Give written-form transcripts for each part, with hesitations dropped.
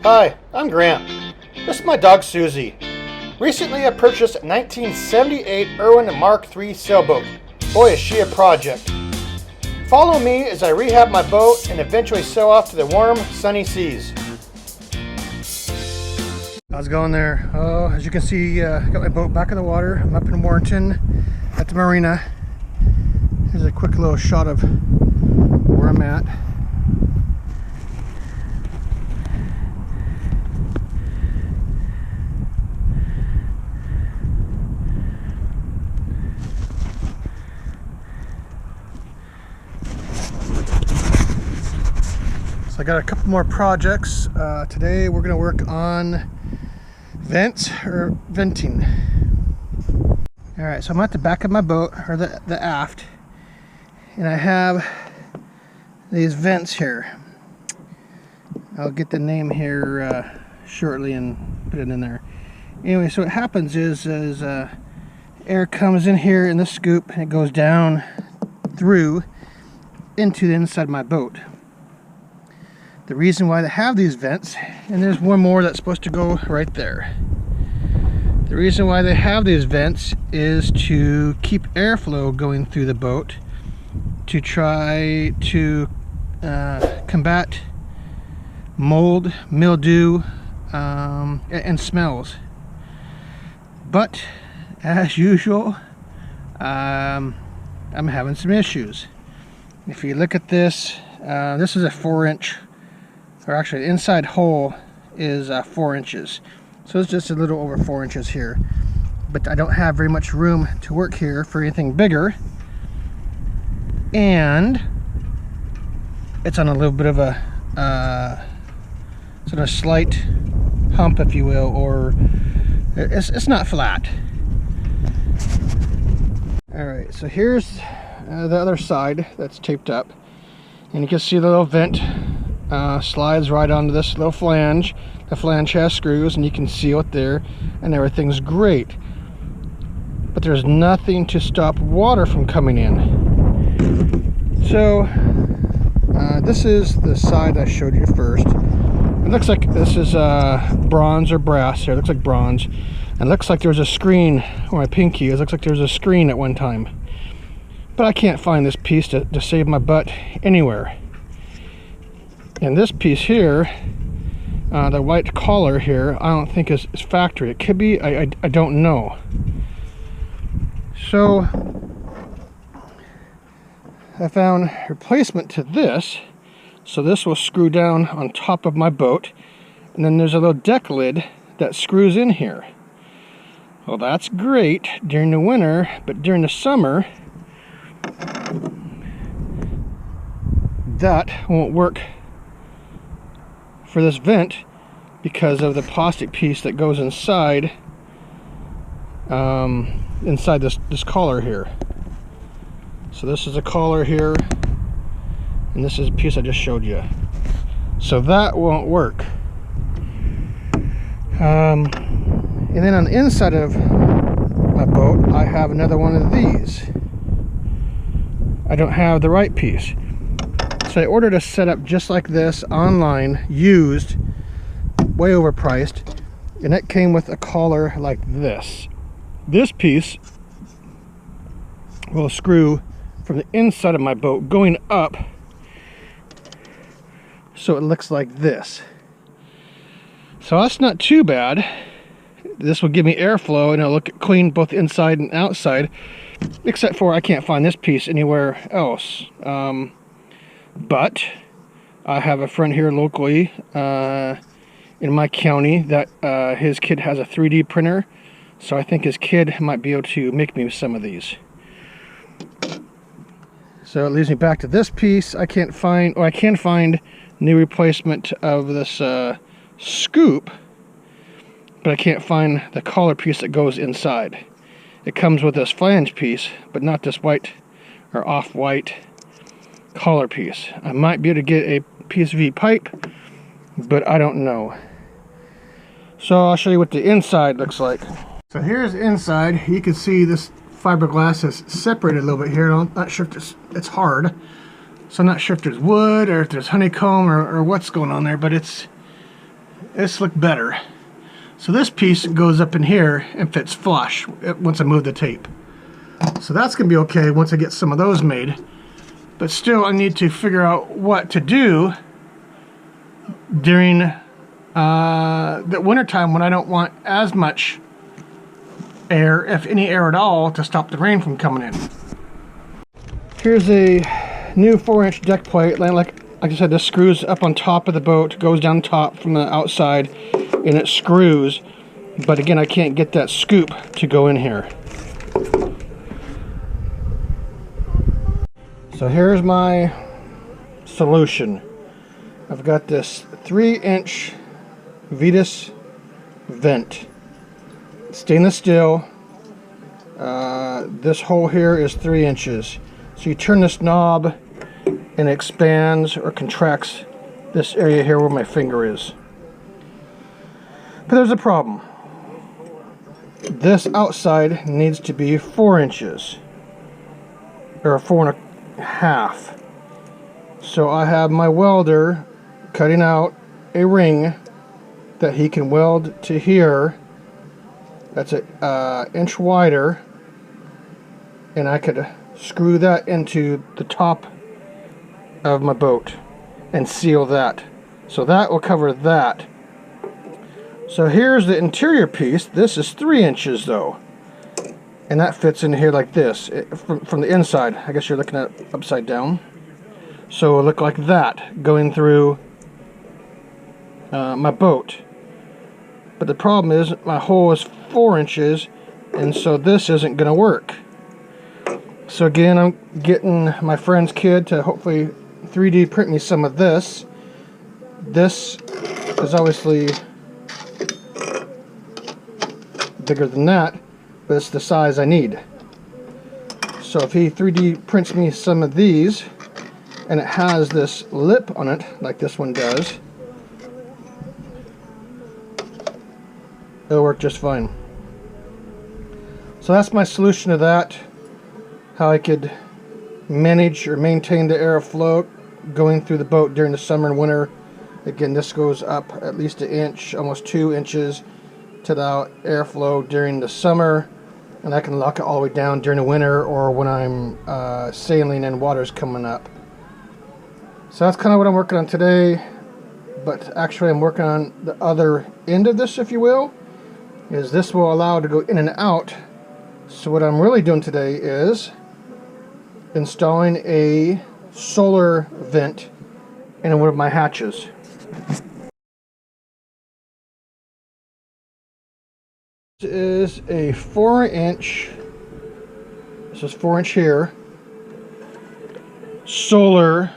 Hi, I'm Grant. This is my dog Susie. Recently I purchased a 1978 Irwin Mark III sailboat. Boy, is she a project. Follow me as I rehab my boat and eventually sail off to the warm, sunny seas. How's it going there? Oh, as you can see, I got my boat back in the water. I'm up in Warrenton at the marina. Here's a quick little shot of where I'm at. I got a couple more projects. Today we're going to work on vents or venting. Alright, so I'm at the back of my boat, or the aft, and I have these vents here. I'll get the name here shortly and put it in there. Anyway, so what happens is air comes in here in the scoop and it goes down through into the inside of my boat. The reason why they have these vents, and there's one more that's supposed to go right there. The reason why they have these vents is to keep airflow going through the boat to try to combat mold, mildew, and smells. But as usual, I'm having some issues. If you look at this, this is a 4-inch, or actually the inside hole is 4 inches, so it's just a little over 4 inches here, but I don't have very much room to work here for anything bigger, and it's on a little bit of a sort of slight hump, if you will, or it's not flat. Alright, so here's the other side that's taped up, and you can see the little vent slides right onto this little flange. The flange has screws and you can seal it there and everything's great, but there's nothing to stop water from coming in. So this is the side I showed you first. It looks like this is bronze or brass here. It looks like bronze, and it looks like there's a screen where my pinky is. It looks like there's a screen at one time, but I can't find this piece to save my butt anywhere. And this piece here, the white collar here, I don't think is factory. It could be, I don't know. So I found a replacement to this. So this will screw down on top of my boat, and then there's a little deck lid that screws in here. Well, that's great during the winter, but during the summer that won't work for this vent because of the plastic piece that goes inside inside this collar here. So this is a collar here, and this is a piece I just showed you. So that won't work. And then on the inside of my boat I have another one of these. I don't have the right piece. So I ordered a setup just like this online, used, way overpriced, and it came with a collar like this. This piece will screw from the inside of my boat going up, so it looks like this. So that's not too bad. This will give me airflow and it'll look clean both inside and outside, except for I can't find this piece anywhere else. But I have a friend here locally in my county that his kid has a 3D printer, so I think his kid might be able to make me some of these. So it leads me back to this piece. I can't find, or I can find new replacement of this scoop, but I can't find the collar piece that goes inside. It comes with this flange piece, but not this white or off-white collar piece. I might be able to get a PSV pipe, but I don't know. So I'll show you what the inside looks like. So here's the inside. You can see this fiberglass is separated a little bit here. I'm not sure if it's hard, so I'm not sure if there's wood or if there's honeycomb or what's going on there, but it's this looked better. So this piece goes up in here and fits flush once I move the tape. So that's going to be okay once I get some of those made. But still, I need to figure out what to do during the winter time when I don't want as much air, if any air at all, to stop the rain from coming in. Here's a new 4-inch deck plate. Like I said, this screws up on top of the boat, goes down top from the outside, and it screws. But again, I can't get that scoop to go in here. So here's my solution. I've got this 3-inch Vetus vent, stainless steel. This hole here is 3 inches. So you turn this knob and it expands or contracts this area here where my finger is. But there's a problem. This outside needs to be 4 inches, or 4.5. So I have my welder cutting out a ring that he can weld to here. That's an inch wider, and I could screw that into the top of my boat and seal that. So that will cover that. So here's the interior piece. This is 3 inches though, and that fits in here like this from the inside. I guess you're looking at it upside down. So it'll look like that going through my boat. But the problem is my hole is 4 inches, and so this isn't going to work. So again, I'm getting my friend's kid to hopefully 3D print me some of this. This is obviously bigger than that, but it's the size I need. So if he 3D prints me some of these, and it has this lip on it, like this one does, it'll work just fine. So that's my solution to that. How I could manage or maintain the airflow going through the boat during the summer and winter. Again, this goes up at least 1 inch, almost 2 inches to the airflow during the summer, and I can lock it all the way down during the winter or when I'm sailing and water's coming up. So that's kind of what I'm working on today. But actually I'm working on the other end of this, if you will. Is this will allow it to go in and out. So what I'm really doing today is installing a solar vent in one of my hatches. This is a 4-inch, this is 4 inch here, solar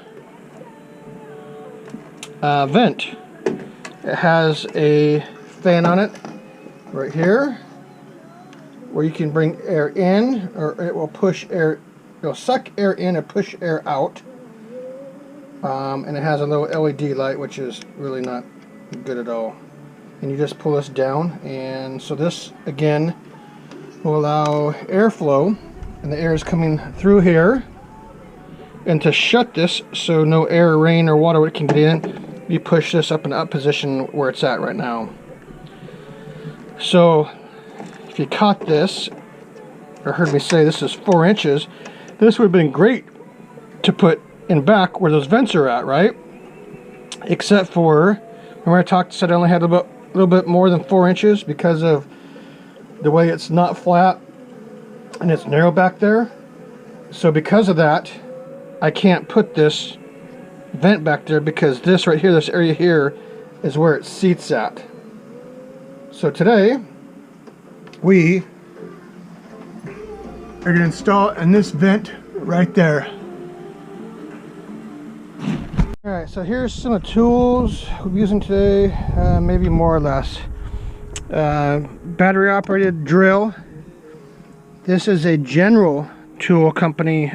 vent. It has a fan on it right here where you can bring air in, or it will push air, it'll suck air in and push air out. And it has a little LED light, which is really not good at all. And you just pull this down, and so this again will allow airflow, and the air is coming through here. And to shut this so no air, rain, or water can get in, you push this up in the up position where it's at right now. So if you caught this, or heard me say this is 4 inches, this would have been great to put in back where those vents are at, right? Except for, remember I said I only had a little bit more than 4 inches because of the way it's not flat and it's narrow back there. So because of that, I can't put this vent back there because this right here, this area here, is where it seats at. So today, we are going to install in this vent right there. Alright, so here's some of the tools we're using today, maybe more or less. Battery operated drill. This is a General Tool Company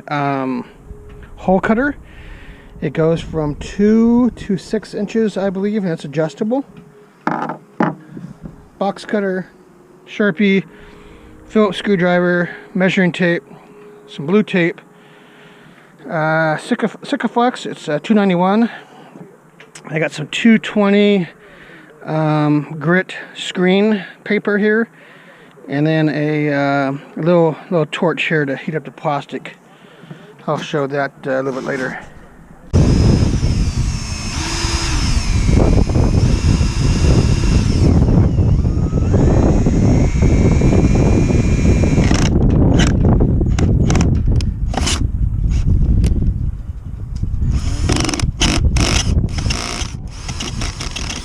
hole cutter. It goes from 2 to 6 inches, I believe, and it's adjustable. Box cutter, Sharpie, Phillips screwdriver, measuring tape, some blue tape, Sikaflex, it's $2.91. I got some 220 grit screen paper here, and then a little torch here to heat up the plastic. I'll show that a little bit later.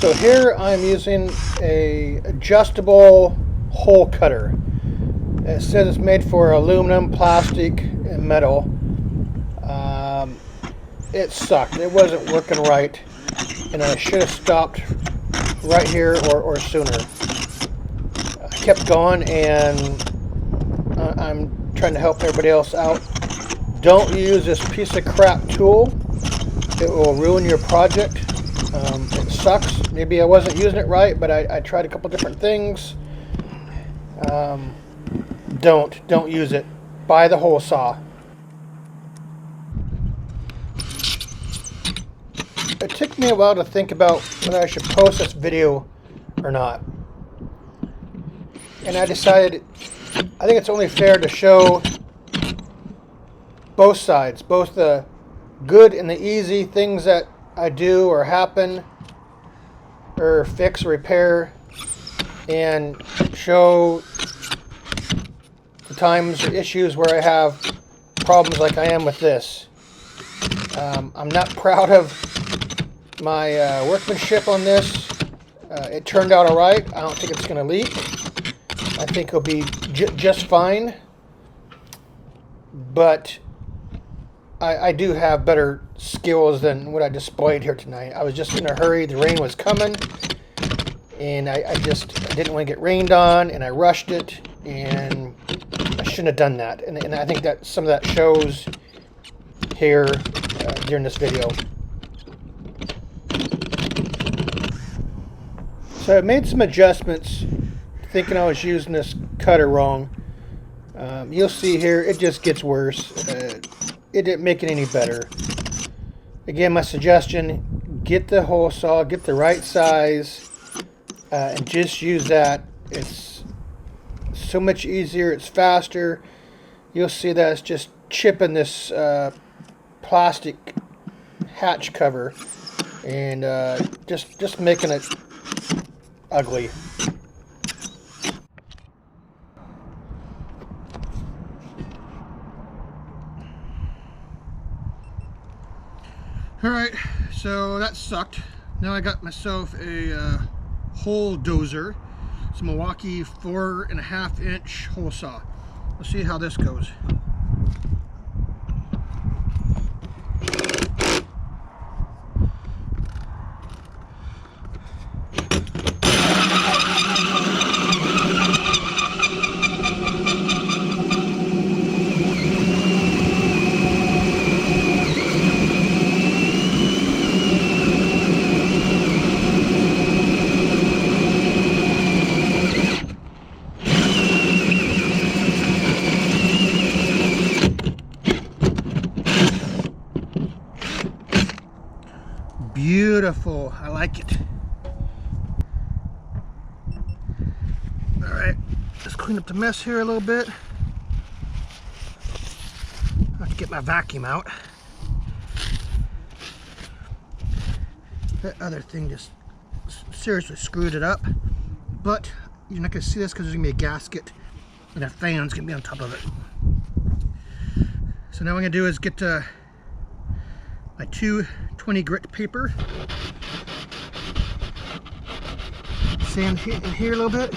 So here I'm using a adjustable hole cutter. It says it's made for aluminum, plastic, and metal. It sucked. It wasn't working right, and I should have stopped right here or sooner. I kept going, and I'm trying to help everybody else out. Don't use this piece of crap tool. It will ruin your project. It sucks. Maybe I wasn't using it right, but I tried a couple different things. Don't use it. Buy the hole saw. It took me a while to think about whether I should post this video or not. And I decided, I think it's only fair to show both sides, both the good and the easy things that I do or happen or fix or repair, and show the times or issues where I have problems like I am with this. I'm not proud of my workmanship on this. It turned out alright. I don't think it's going to leak. I think it'll be just fine. But I do have better skills than what I displayed here tonight. I was just in a hurry. The rain was coming, and I didn't want to get rained on, and I rushed it, and I shouldn't have done that. And I think that some of that shows here during this video. So I made some adjustments, thinking I was using this cutter wrong. You'll see here, it just gets worse. It didn't make it any better. Again, my suggestion, get the hole saw, get the right size, and just use that. It's so much easier, it's faster. You'll see that it's just chipping this plastic hatch cover, and just making it ugly. Alright, so that sucked. Now I got myself a hole dozer. It's a Milwaukee 4.5-inch hole saw. Let's see how this goes. Beautiful. I like it. Alright, let's clean up the mess here a little bit. I have to get my vacuum out. That other thing just seriously screwed it up. But you're not going to see this because there's going to be a gasket and a fan's going to be on top of it. So now what I'm going to do is get my 220 grit paper. Sand in here a little bit.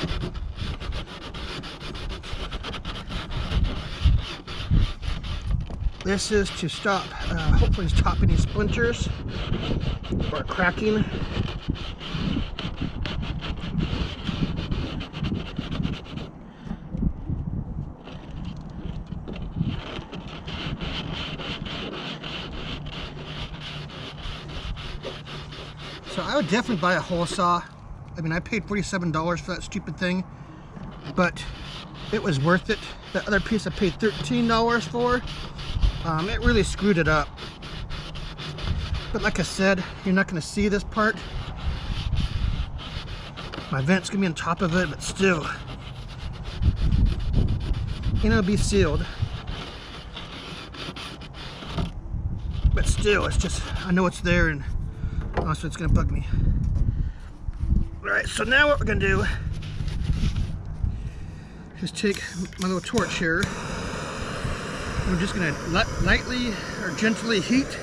This is to stop, hopefully stop any splinters or cracking. So I would definitely buy a hole saw. I mean, I paid $47 for that stupid thing, but it was worth it. That other piece I paid $13 for. It really screwed it up. But like I said, you're not going to see this part. My vent's gonna be on top of it, but still, it'll be sealed. But still, it's just, I know it's there, and honestly, it's gonna bug me. All right, so now what we're gonna do is take my little torch here. I'm just gonna lightly or gently heat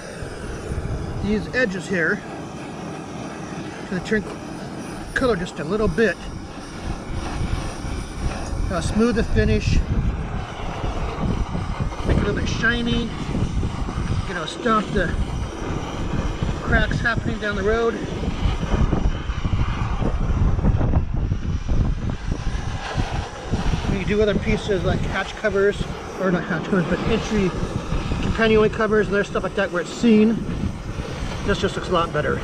these edges here. Gonna turn color just a little bit. Smooth the finish. Make it a little bit shiny. You know, stop the cracks happening down the road. You do other pieces like hatch covers, or not hatch covers, but entry companionway covers and there's stuff like that where it's seen. This just looks a lot better.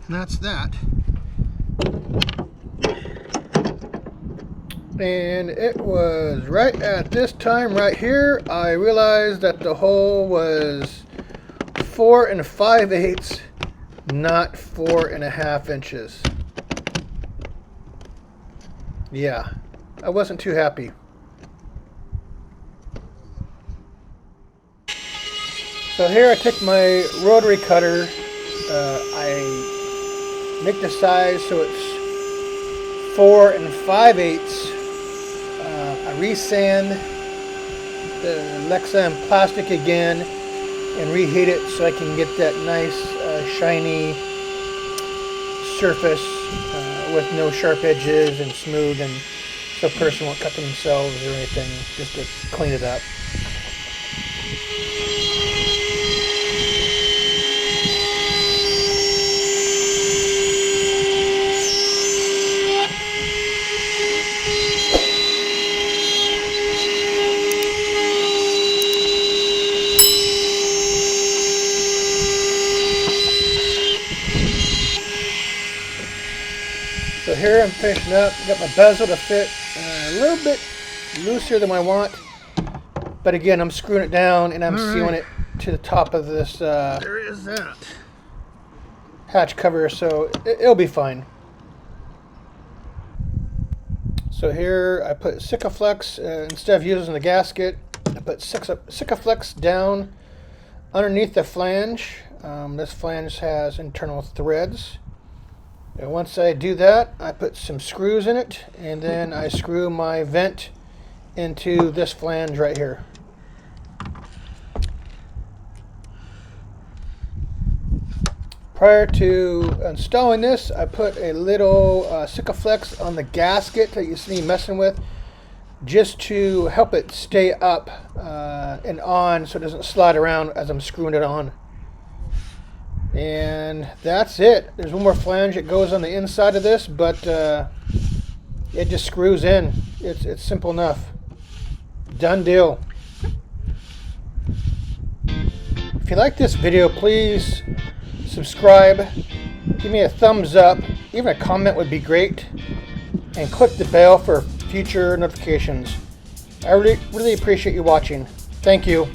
And that's that. And it was right at this time right here I realized that the hole was 4 5/8, not 4 1/2 inches. Yeah, I wasn't too happy. So here I took my rotary cutter. I make the size so it's 4 5/8. I resand the Lexan plastic again and reheat it so I can get that nice shiny surface with no sharp edges and smooth, and so a person won't cut themselves or anything, just to clean it up. So here I'm finishing up. Got my bezel to fit a little bit looser than I want, but again I'm screwing it down and I'm sealing it to the top of this there is that hatch cover, so it'll be fine. So here I put Sikaflex, instead of using the gasket, I put Sikaflex down underneath the flange. This flange has internal threads. And once I do that, I put some screws in it, and then I screw my vent into this flange right here. Prior to installing this, I put a little Sikaflex on the gasket that you see me messing with, just to help it stay up and on so it doesn't slide around as I'm screwing it on. And that's it. There's one more flange that goes on the inside of this, but it just screws in. It's simple enough. Done deal. If you like this video, please subscribe, give me a thumbs up, even a comment would be great, and click the bell for future notifications. I really appreciate you watching. Thank you.